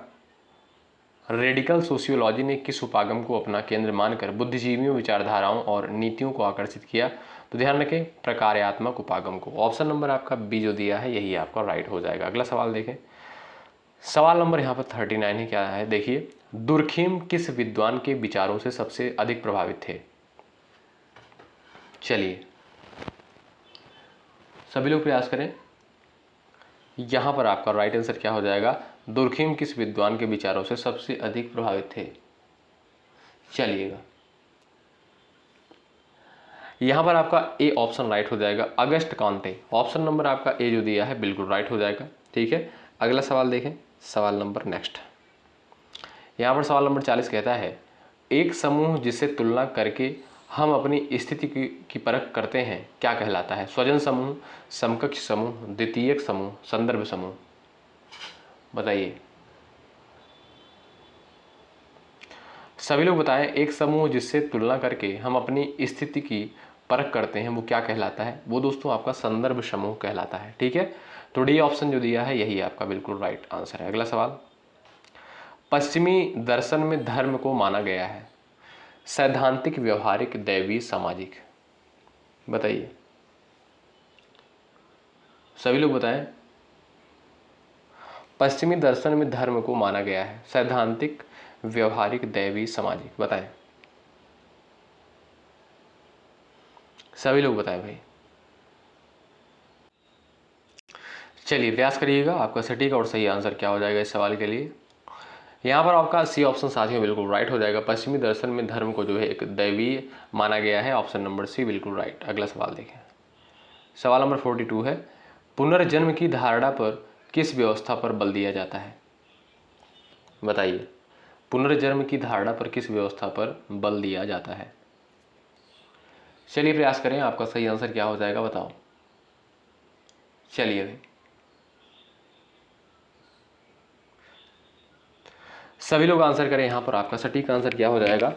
रेडिकल सोशियोलॉजी ने किस उपागम को अपना केंद्र मानकर बुद्धिजीवियों, विचारधाराओं और नीतियों को आकर्षित किया? तो ध्यान रखें, प्रकार्यात्मक उपागम को। ऑप्शन नंबर आपका बी जो दिया है यही आपका राइट हो जाएगा। अगला सवाल देखें, सवाल नंबर यहाँ पर 39 है। क्या है? देखिए, दुर्खिम किस विद्वान के विचारों से सबसे अधिक प्रभावित थे? चलिए सभी लोग प्रयास करें। यहां पर आपका राइट आंसर क्या हो जाएगा? दुर्खिम किस विद्वान के विचारों से सबसे अधिक प्रभावित थे? चलिएगा यहां पर आपका ए ऑप्शन राइट हो जाएगा, अगस्त कांते। ऑप्शन नंबर आपका ए जो दिया है बिल्कुल राइट हो जाएगा। ठीक है, अगला सवाल देखें, सवाल नंबर नेक्स्ट। यहां पर सवाल नंबर 40 कहता है, एक समूह जिससे तुलना करके हम अपनी स्थिति की परख करते हैं क्या कहलाता है? स्वजन समूह, समकक्ष समूह, द्वितीयक समूह, संदर्भ समूह। बताइए सभी लोग बताएं, एक समूह जिससे तुलना करके हम अपनी स्थिति की परख करते हैं वो क्या कहलाता है? वो दोस्तों आपका संदर्भ समूह कहलाता है। ठीक है, तो डी ऑप्शन जो दिया है यही आपका बिल्कुल राइट आंसर है। अगला सवाल, पश्चिमी दर्शन में धर्म को माना गया है सैद्धांतिक, व्यवहारिक, दैवीय, सामाजिक। बताइए सभी लोग बताएं, पश्चिमी दर्शन में धर्म को माना गया है सैद्धांतिक, व्यवहारिक, दैवीय, सामाजिक। बताएं सभी लोग बताएं भाई। चलिए प्रयास करिएगा, आपका सटीक और सही आंसर क्या हो जाएगा इस सवाल के लिए? यहाँ पर आपका सी ऑप्शन साथियों बिल्कुल राइट हो जाएगा। पश्चिमी दर्शन में धर्म को जो है एक दैवीय माना गया है। ऑप्शन नंबर सी बिल्कुल राइट। अगला सवाल देखें, सवाल नंबर 42 है, पुनर्जन्म की धारणा पर किस व्यवस्था पर बल दिया जाता है? बताइए, पुनर्जन्म की धारणा पर किस व्यवस्था पर बल दिया जाता है? चलिए प्रयास करें, आपका सही आंसर क्या हो जाएगा बताओ। चलिए भाई सभी लोग आंसर करें। यहाँ पर आपका सटीक आंसर क्या हो जाएगा?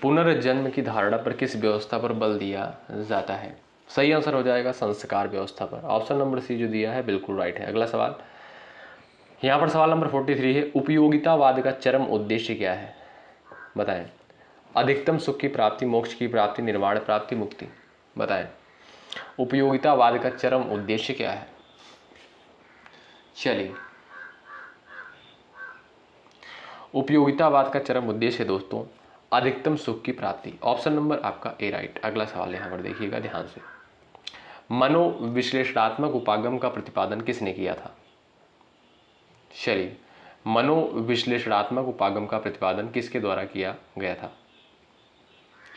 पुनर्जन्म की धारणा पर किस व्यवस्था पर बल दिया जाता है? सही आंसर हो जाएगा संस्कार व्यवस्था पर। ऑप्शन नंबर सी जो दिया है बिल्कुल राइट है। अगला सवाल, यहाँ पर सवाल नंबर 43 है, उपयोगितावाद का चरम उद्देश्य क्या है? बताएं। अधिकतम सुख की प्राप्ति, मोक्ष की प्राप्ति, निर्वाण प्राप्ति, मुक्ति। बताएं उपयोगितावाद का चरम उद्देश्य क्या है? चलिए, उपयोगितावाद का चरम उद्देश्य दोस्तों अधिकतम सुख की प्राप्ति। ऑप्शन नंबर आपका ए राइट। अगला सवाल यहां पर देखिएगा ध्यान से, मनोविश्लेषणात्मक उपागम का प्रतिपादन किसने किया था? चलिए, मनोविश्लेषणात्मक उपागम का प्रतिपादन किसके द्वारा किया गया था?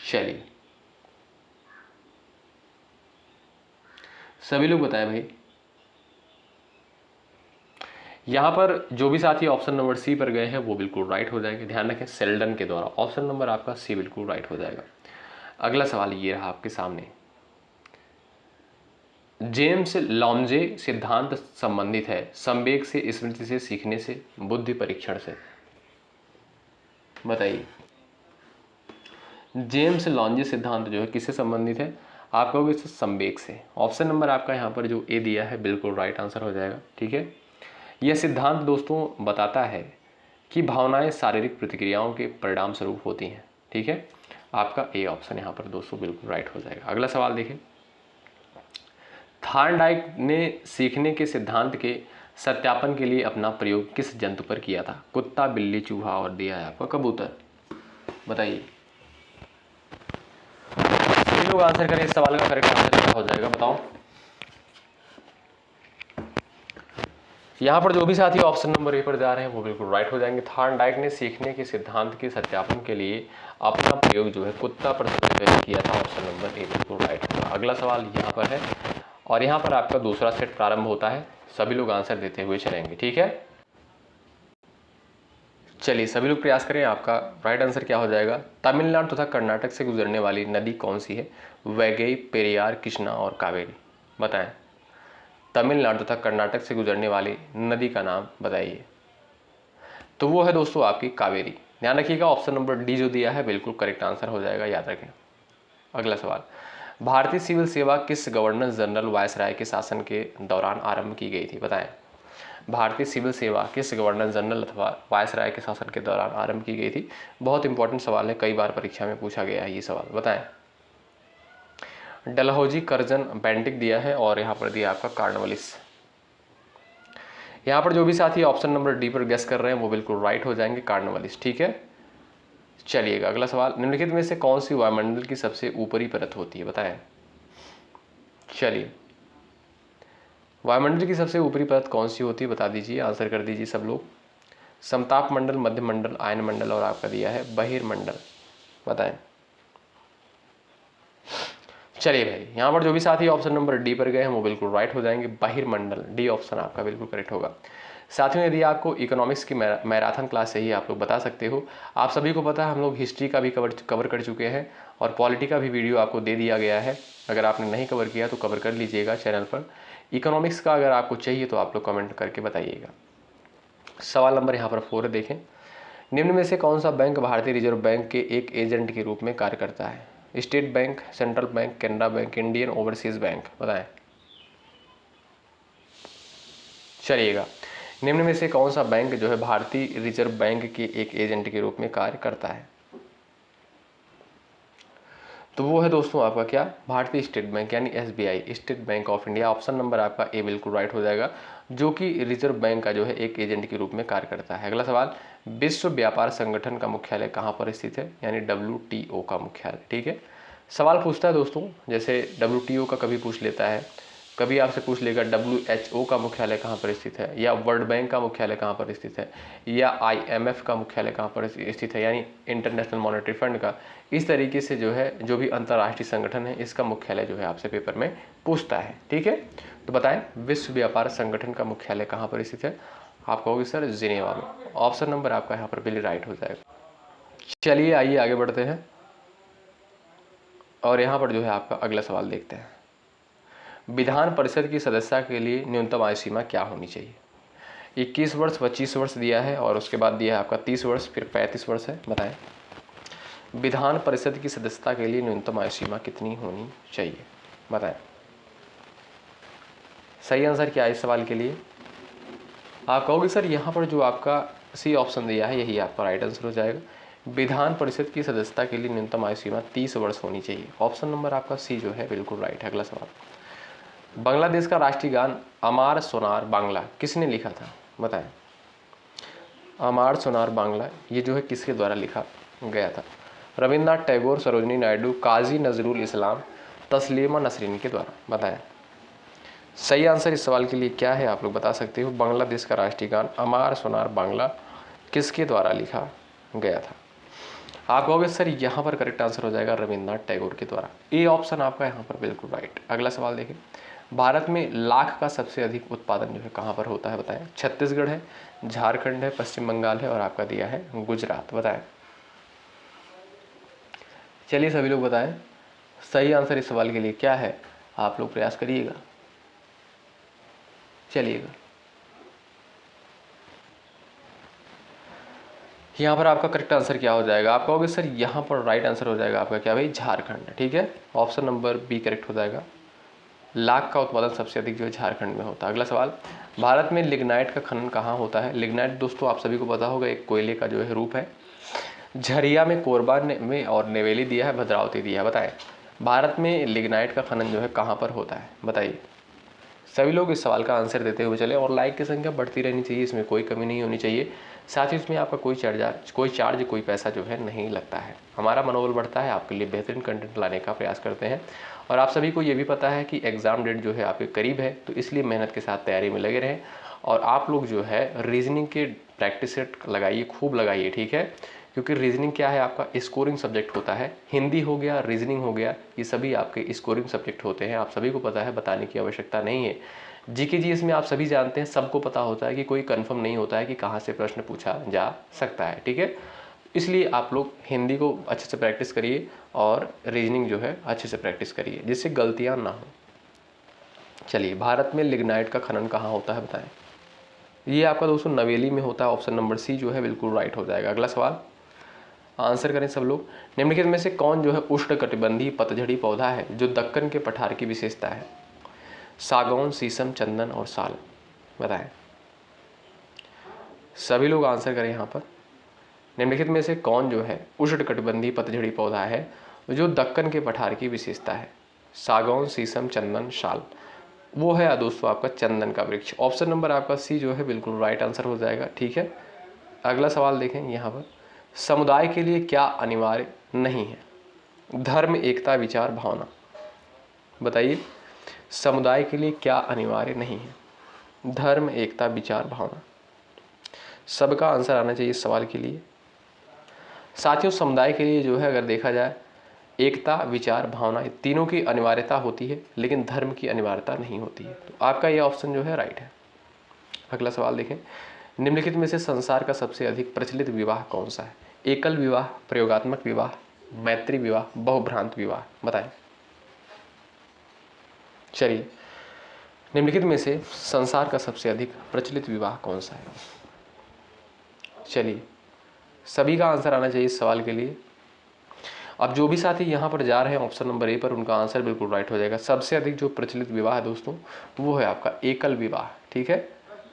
चलिए सभी लोग बताएं भाई। यहां पर जो भी साथी ऑप्शन नंबर सी पर गए हैं वो बिल्कुल राइट हो जाएंगे। ध्यान रखें, सेल्डन के द्वारा। ऑप्शन नंबर आपका सी बिल्कुल राइट हो जाएगा। अगला सवाल ये रहा आपके सामने, जेम्स लॉन्जे सिद्धांत संबंधित है संवेग से, स्मृति से, सीखने से, बुद्धि परीक्षण से। बताइए जेम्स लॉन्जे सिद्धांत जो है किससे संबंधित है? आप कहोगे इससे संवेग से। ऑप्शन नंबर आपका यहाँ पर जो ए दिया है बिल्कुल राइट आंसर हो जाएगा। ठीक है, यह सिद्धांत दोस्तों बताता है कि भावनाएं शारीरिक प्रतिक्रियाओं के परिणाम स्वरूप होती हैं। ठीक है, आपका ए ऑप्शन यहाँ पर दोस्तों बिल्कुल राइट हो जाएगा। अगला सवाल देखें, थॉर्नडाइक ने सीखने के सिद्धांत के सत्यापन के लिए अपना प्रयोग किस जंतु पर किया था? कुत्ता, बिल्ली, चूहा और दिया है आपका कबूतर। बताइए। सभी लोग आंसर करें। इस सवाल का करेक्ट आंसर क्या हो जाएगा बताओ। यहाँ पर जो भी साथी ऑप्शन नंबर ए पर जा रहे हैं वो बिल्कुल राइट हो जाएंगे। थॉर्नडाइक ने सीखने के सिद्धांत के सत्यापन के लिए अपना प्रयोग जो है कुत्ता पर सबसे पहले किया था। ऑप्शन नंबर ए बिल्कुल राइट होगा। अगला सवाल यहाँ पर है और यहाँ पर आपका दूसरा सेट प्रारंभ होता है। सभी लोग आंसर देते हुए चलेंगे, ठीक है। चलिए सभी लोग प्रयास करें। आपका राइट आंसर क्या हो जाएगा? तमिलनाडु तथा कर्नाटक से गुजरने वाली नदी कौन सी है? वैगई, पेरियार, कृष्णा और कावेरी। बताएं। तमिलनाडु तथा कर्नाटक से गुजरने वाली नदी का नाम बताइए। तो वो है दोस्तों आपकी कावेरी। ध्यान रखिएगा ऑप्शन नंबर डी जो दिया है बिल्कुल करेक्ट आंसर हो जाएगा, याद रखें। अगला सवाल, भारतीय सिविल सेवा किस गवर्नर जनरल वायसराय के शासन के दौरान आरंभ की गई थी? बताएं। भारतीय सिविल सेवा किस गवर्नर जनरल अथवा वायसराय के शासन के दौरान आरंभ की गई थी? बहुत इंपॉर्टेंट सवाल है, कई बार परीक्षा में पूछा गया है ये सवाल। बताएं। डलहौजी, करजन, बेंटिक दिया है और यहाँ पर दिया आपका कार्नवालिस। यहाँ पर जो भी साथी ऑप्शन नंबर डी पर गेस कर रहे हैं वो बिल्कुल राइट हो जाएंगे, कार्नवालिस, ठीक है। चलिएगा अगला सवाल, निम्नलिखित में से कौन सी वायुमंडल की सबसे ऊपरी परत होती है? बताएं। चलिए, वायुमंडल की सबसे ऊपरी परत कौन सी होती है बता दीजिए, आंसर कर दीजिए सब लोग। समताप मंडल, मध्य मंडल, आयन मंडल और आपका दिया है बहिर्मंडल। बताएं। चलिए भाई, यहाँ पर जो भी साथी ऑप्शन नंबर डी पर गए हैं वो बिल्कुल राइट हो जाएंगे, बहिर्मंडल। डी ऑप्शन आपका बिल्कुल करेक्ट होगा। साथियों, यदि आपको इकोनॉमिक्स की मैराथन क्लास चाहिए आप लोग बता सकते हो। आप सभी को पता है हम लोग हिस्ट्री का भी कवर कर चुके हैं और पॉलिटी का भी वीडियो आपको दे दिया गया है। अगर आपने नहीं कवर किया तो कवर कर लीजिएगा चैनल पर। इकोनॉमिक्स का अगर आपको चाहिए तो आप लोग कमेंट करके बताइएगा। सवाल नंबर यहाँ पर 4 देखें। निम्न में से कौन सा बैंक भारतीय रिजर्व बैंक के एक एजेंट के रूप में कार्य करता है? State bank, central bank, Canara bank, Indian overseas bank. बताएं। चलिएगा, निम्न में से कौन सा बैंक जो है भारतीय रिजर्व बैंक के एक एजेंट के रूप में कार्य करता है? तो वो है दोस्तों आपका क्या? भारतीय स्टेट बैंक यानी SBI, state bank of India. Option number आपका ए बिल्कुल राइट हो जाएगा, जो कि रिजर्व बैंक का जो है एक एजेंट के रूप में कार्य करता है। अगला सवाल, विश्व व्यापार संगठन का मुख्यालय कहाँ पर स्थित है? यानी WTO का मुख्यालय, ठीक है। सवाल पूछता है दोस्तों, जैसे WTO का कभी पूछ लेता है, कभी आपसे पूछ लेगा WHO का मुख्यालय कहाँ पर स्थित है, या वर्ल्ड बैंक का मुख्यालय कहाँ पर स्थित है, या IMF का मुख्यालय कहाँ पर स्थित है, यानी इंटरनेशनल मॉनेटरी फंड का। इस तरीके से जो है जो भी अंतर्राष्ट्रीय संगठन है इसका मुख्यालय जो है आपसे पेपर में पूछता है, ठीक है। तो बताएं, विश्व व्यापार संगठन का मुख्यालय कहाँ पर स्थित है? आप कहोगे सर जिनेवा में। ऑप्शन नंबर आपका यहाँ पर बिल्कुल राइट हो जाएगा। चलिए आइए आगे बढ़ते हैं और यहाँ पर जो है आपका अगला सवाल देखते हैं। विधान परिषद की सदस्यता के लिए न्यूनतम आयु सीमा क्या होनी चाहिए? 21 वर्ष, 25 वर्ष दिया है और उसके बाद दिया है आपका 30 वर्ष, फिर 35 वर्ष है। बताएं। विधान परिषद की सदस्यता के लिए न्यूनतम आयु सीमा कितनी होनी चाहिए? बताएं। सही आंसर क्या है इस सवाल के लिए? आप कहोगे सर यहाँ पर जो आपका सी ऑप्शन दिया है यही आपका राइट आंसर हो जाएगा। विधान परिषद की सदस्यता के लिए न्यूनतम आयु सीमा 30 वर्ष होनी चाहिए। ऑप्शन नंबर आपका सी जो है बिल्कुल राइट है। अगला सवाल, बांग्लादेश का राष्ट्रीय गान अमार सोनार बांग्ला किसने लिखा था? बताएं। अमार सोनार बांग्ला ये जो है किसके द्वारा लिखा गया था? रविंद्रनाथ टैगोर, सरोजनी नायडू, काजी नजरुल इस्लाम, तस्लीमा नसरीन के द्वारा। बताएं। सही आंसर इस सवाल के लिए क्या है आप लोग बता सकते हो। बांग्लादेश का राष्ट्रीय गान अमार सोनार बांग्ला किसके द्वारा लिखा गया था? आप कहोगे सर यहाँ पर करेक्ट आंसर हो जाएगा रविंद्रनाथ टैगोर के द्वारा। ए ऑप्शन आपका यहाँ पर बिल्कुल राइट। अगला सवाल देखें। भारत में लाख का सबसे अधिक उत्पादन जो है कहाँ पर होता है? बताएं। छत्तीसगढ़ है, झारखंड है, पश्चिम बंगाल है और आपका दिया है गुजरात। बताएं। चलिए सभी लोग बताएं, सही आंसर इस सवाल के लिए क्या है? आप लोग प्रयास करिएगा, चलिएगा। यहाँ पर आपका करेक्ट आंसर क्या हो जाएगा? आप कहोगे सर यहाँ पर राइट आंसर हो जाएगा आपका क्या भाई? झारखंड, ठीक है। ऑप्शन नंबर बी करेक्ट हो जाएगा। लाख का उत्पादन सबसे अधिक जो है झारखंड में होता है। अगला सवाल, भारत में लिग्नाइट का खनन कहाँ होता है? लिग्नाइट दोस्तों आप सभी को पता होगा एक कोयले का जो है रूप है। झरिया में, कोरबा में और नेवेली दिया है, भद्रावती दिया है। बताएं, भारत में लिग्नाइट का खनन जो है कहाँ पर होता है? बताइए। सभी लोग इस सवाल का आंसर देते हुए चले और लाइक की संख्या बढ़ती रहनी चाहिए, इसमें कोई कमी नहीं होनी चाहिए। साथ ही इसमें आपका कोई पैसा जो है नहीं लगता है। हमारा मनोबल बढ़ता है, आपके लिए बेहतरीन कंटेंट लाने का प्रयास करते हैं। और आप सभी को ये भी पता है कि एग्ज़ाम डेट जो है आपके करीब है, तो इसलिए मेहनत के साथ तैयारी में लगे रहें। और आप लोग जो है रीजनिंग के प्रैक्टिस सेट लगाइए, खूब लगाइए, ठीक है। क्योंकि रीजनिंग क्या है, आपका स्कोरिंग सब्जेक्ट होता है। हिंदी हो गया, रीजनिंग हो गया, ये सभी आपके स्कोरिंग सब्जेक्ट होते हैं। आप सभी को पता है, बताने की आवश्यकता नहीं है। जीके जीएस में आप सभी जानते हैं, सबको पता होता है कि कोई कंफर्म नहीं होता है कि कहाँ से प्रश्न पूछा जा सकता है, ठीक है। इसलिए आप लोग हिंदी को अच्छे से प्रैक्टिस करिए और रीजनिंग जो है अच्छे से प्रैक्टिस करिए, जिससे गलतियाँ ना हो। चलिए, भारत में लिग्नाइट का खनन कहाँ होता है बताएं। ये आपका दोस्तों नवेली में होता है। ऑप्शन नंबर सी जो है बिल्कुल राइट हो जाएगा। अगला सवाल आंसर करें सब लोग। निम्नलिखित में से कौन जो है उष्णकटिबंधीय पतझड़ी पौधा है जो दक्कन के पठार की विशेषता है। सागौन, शीशम, चंदन और साल, बताएं। सभी लोग आंसर करें यहाँ पर। निम्नलिखित में से कौन जो है उष्णकटिबंधीय पतझड़ी पौधा है जो दक्कन के पठार की विशेषता है। सागौन, शीशम, चंदन, साल। वो है दोस्तों आपका चंदन का वृक्ष। ऑप्शन नंबर आपका सी जो है बिल्कुल राइट आंसर हो जाएगा, ठीक है। अगला सवाल देखें यहाँ पर। समुदाय के लिए क्या अनिवार्य नहीं है। धर्म, एकता, विचार, भावना, बताइए। समुदाय के लिए क्या अनिवार्य नहीं है। धर्म, एकता, विचार, भावना। सबका आंसर आना चाहिए इस सवाल के लिए। साथियों, समुदाय के लिए जो है अगर देखा जाए, एकता, विचार, भावना, तीनों की अनिवार्यता होती है, लेकिन धर्म की अनिवार्यता नहीं होती है। तो आपका यह ऑप्शन जो है राइट है। अगला सवाल देखें। निम्नलिखित में से संसार का सबसे अधिक प्रचलित विवाह कौन सा है। एकल विवाह, प्रयोगात्मक विवाह, मैत्री विवाह, बहुभ्रांत विवाह, बताएं। चलिए, निम्नलिखित में से संसार का सबसे अधिक प्रचलित विवाह कौन सा है। चलिए, सभी का आंसर आना चाहिए इस सवाल के लिए। अब जो भी साथी यहाँ पर जा रहे हैं ऑप्शन नंबर ए पर, उनका आंसर बिल्कुल राइट हो जाएगा। सबसे अधिक जो प्रचलित विवाह है दोस्तों, वो है आपका एकल विवाह, ठीक है।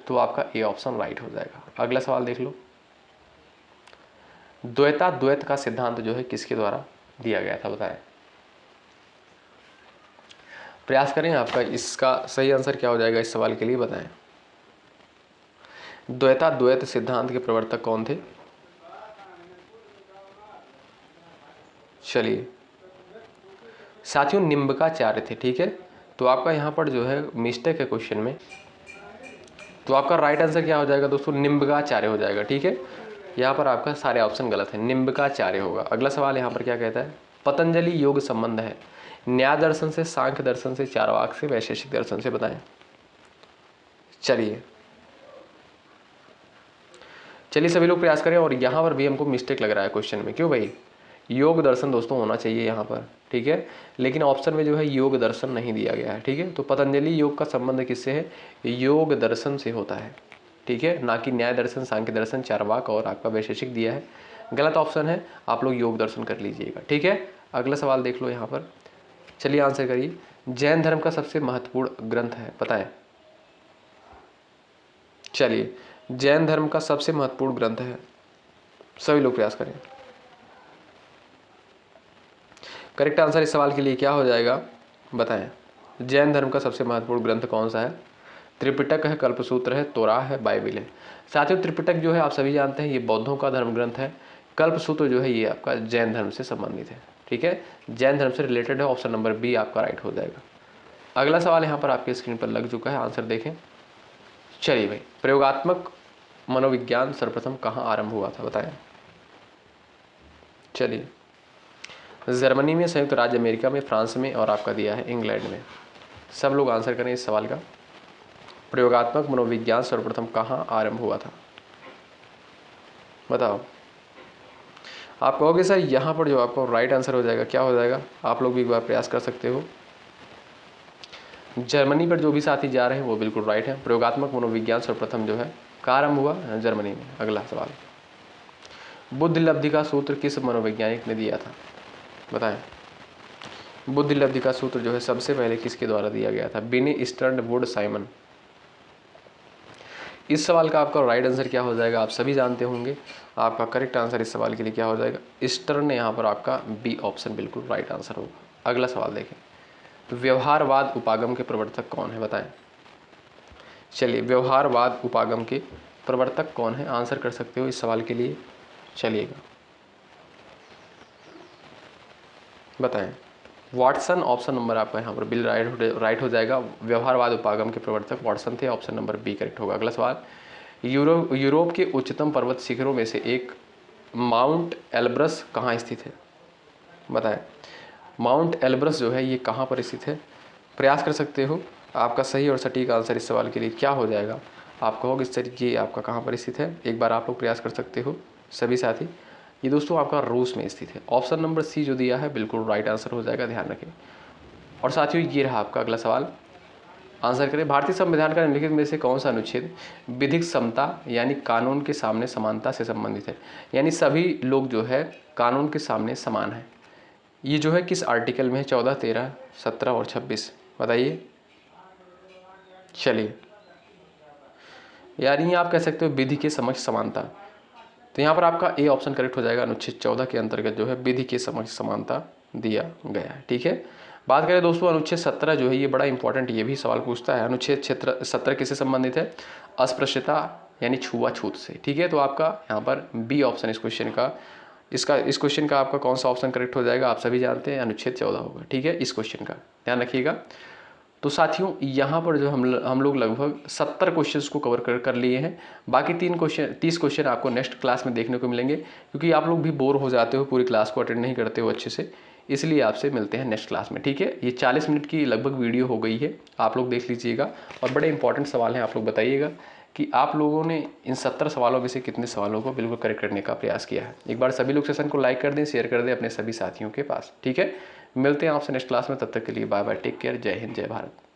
तो आपका ए ऑप्शन राइट हो जाएगा। अगला सवाल देख लो। द्वैत का सिद्धांत जो है किसके द्वारा दिया गया था, बताएं। प्रयास करें, आपका इसका सही आंसर क्या हो जाएगा इस सवाल के लिए, बताएं। द्वैत सिद्धांत के प्रवर्तक कौन थे। चलिए साथियों, निम्बकाचार्य थे, ठीक है। तो आपका यहाँ पर जो है मिस्टेक है क्वेश्चन में। तो आपका राइट आंसर क्या हो जाएगा दोस्तों, निम्बकाचार्य हो जाएगा, ठीक है। यहाँ पर आपका सारे ऑप्शन गलत है, निम्बकाचार्य होगा। अगला सवाल यहाँ पर क्या कहता है। पतंजलि योग संबंध है न्याय दर्शन से, सांख्य दर्शन से, चार्वाक से, वैशेषिक दर्शन से, बताएं। चलिए सभी लोग प्रयास करें। और यहाँ पर भी हमको मिस्टेक लग रहा है क्वेश्चन में, क्यों भाई। योग दर्शन दोस्तों होना चाहिए यहाँ पर, ठीक है। लेकिन ऑप्शन में जो है योग दर्शन नहीं दिया गया है, ठीक है। तो पतंजलि योग का संबंध किससे है, योग दर्शन से होता है, ठीक है, ना कि न्याय दर्शन, सांख्य दर्शन, चार्वाक और आपका वैशेषिक दिया है। गलत ऑप्शन है, आप लोग योग दर्शन कर लीजिएगा, ठीक है। अगला सवाल देख लो यहाँ पर। चलिए आंसर करिए। जैन धर्म का सबसे महत्वपूर्ण ग्रंथ है, बताएं। चलिए, जैन धर्म का सबसे महत्वपूर्ण ग्रंथ है, सभी लोग प्रयास करें। करेक्ट आंसर इस सवाल के लिए क्या हो जाएगा, बताएं। जैन धर्म का सबसे महत्वपूर्ण ग्रंथ कौन सा है। त्रिपिटक है, कल्पसूत्र है, तोराह है, बाइबिल है। साथियों, त्रिपिटक जो है आप सभी जानते हैं ये बौद्धों का धर्म ग्रंथ है। कल्पसूत्र जो है ये आपका जैन धर्म से संबंधित है, ठीक है, जैन धर्म से रिलेटेड है। ऑप्शन नंबर बी आपका राइट हो जाएगा। अगला सवाल यहाँ पर आपके स्क्रीन पर लग चुका है, आंसर देखें। चलिए भाई, प्रयोगात्मक मनोविज्ञान सर्वप्रथम कहाँ आरंभ हुआ था, बताएं। चलिए, जर्मनी में, संयुक्त राज्य अमेरिका में, फ्रांस में और आपका दिया है इंग्लैंड में। सब लोग आंसर करें इस सवाल का। प्रयोगात्मक मनोविज्ञान सर्वप्रथम कहाँ आरंभ हुआ था, बताओ। आप कहोगे सर यहाँ पर जो आपको राइट आंसर हो जाएगा, क्या हो जाएगा, आप लोग भी एक बार प्रयास कर सकते हो। जर्मनी पर जो भी साथी जा रहे हैं वो बिल्कुल राइट है। प्रयोगात्मक मनोविज्ञान सर्वप्रथम जो है कहाँ आरंभ हुआ, जर्मनी में। अगला सवाल, बुद्धि लब्धि का सूत्र किस मनोवैज्ञानिक ने दिया था, बताएं। बुद्धि लब्धि का सूत्र जो है सबसे पहले किसके द्वारा दिया गया था, बिनी स्टर्न वुड साइमन। इस सवाल का आपका राइट आंसर क्या हो जाएगा, आप सभी जानते होंगे। आपका करेक्ट आंसर इस सवाल के लिए क्या हो जाएगा, स्टर्न। यहाँ पर आपका बी ऑप्शन बिल्कुल राइट आंसर होगा। अगला सवाल देखें। व्यवहारवाद उपागम के प्रवर्तक कौन है, बताएं। चलिए, व्यवहारवाद उपागम के प्रवर्तक कौन है? आंसर कर सकते हो इस सवाल के लिए, चलिएगा बताएं। वाटसन ऑप्शन नंबर आपका यहाँ पर बिल राइट हो जाएगा। व्यवहारवाद उपागम के प्रवर्तक वाटसन थे, ऑप्शन नंबर बी करेक्ट होगा। अगला सवाल, यूरोप के उच्चतम पर्वत शिखरों में से एक माउंट एल्ब्रस कहाँ स्थित है? बताएं, माउंट एल्ब्रस जो है ये कहाँ पर स्थित है? प्रयास कर सकते हो। आपका सही और सटीक आंसर इस सवाल के लिए क्या हो जाएगा? आप कहोगे सर ये आपका कहाँ पर स्थित है? एक बार आप लोग प्रयास कर सकते हो सभी साथी। ये दोस्तों आपका रूस में स्थित है। ऑप्शन नंबर सी जो दिया है बिल्कुल राइट आंसर हो जाएगा, ध्यान रखें। और साथियों ये रहा आपका अगला सवाल, आंसर करें। भारतीय संविधान का निम्नलिखित में से कौन सा अनुच्छेद विधिक समता यानी कानून के सामने समानता से संबंधित है? यानी सभी लोग जो है कानून के सामने समान है। ये जो है किस आर्टिकल में है? 14, 13, 17 और 26 बताइए। चलिए यार ये आप कह सकते हो विधि के समक्ष समानता, तो यहाँ पर आपका ए ऑप्शन करेक्ट हो जाएगा। अनुच्छेद 14 के अंतर्गत जो है विधि के समक्ष समानता दिया गया है, ठीक है। बात करें दोस्तों अनुच्छेद 17 जो है ये बड़ा इंपॉर्टेंट, ये भी सवाल पूछता है। अनुच्छेद 17 किससे संबंधित है? अस्पृश्यता यानी छुआछूत से, ठीक है। तो आपका यहाँ पर बी ऑप्शन इस क्वेश्चन का आपका कौन सा ऑप्शन करेक्ट हो जाएगा? आप सभी जानते हैं अनुच्छेद 14 होगा, ठीक है। इस क्वेश्चन का ध्यान रखिएगा। तो साथियों यहाँ पर जो हम लोग लगभग 70 क्वेश्चंस को कवर कर लिए हैं। बाकी 30 क्वेश्चन आपको नेक्स्ट क्लास में देखने को मिलेंगे, क्योंकि आप लोग भी बोर हो जाते हो, पूरी क्लास को अटेंड नहीं करते हो अच्छे से, इसलिए आपसे मिलते हैं नेक्स्ट क्लास में, ठीक है। ये 40 मिनट की लगभग वीडियो हो गई है, आप लोग देख लीजिएगा। और बड़े इंपॉर्टेंट सवाल हैं, आप लोग बताइएगा कि आप लोगों ने इन 70 सवालों में से कितने सवालों को बिल्कुल करेक्ट करने का प्रयास किया है। एक बार सभी लोग सेशन को लाइक कर दें, शेयर कर दें अपने सभी साथियों के पास, ठीक है। मिलते हैं आपसे नेक्स्ट क्लास में, तब तक के लिए बाय बाय, टेक केयर, जय हिंद, जय भारत।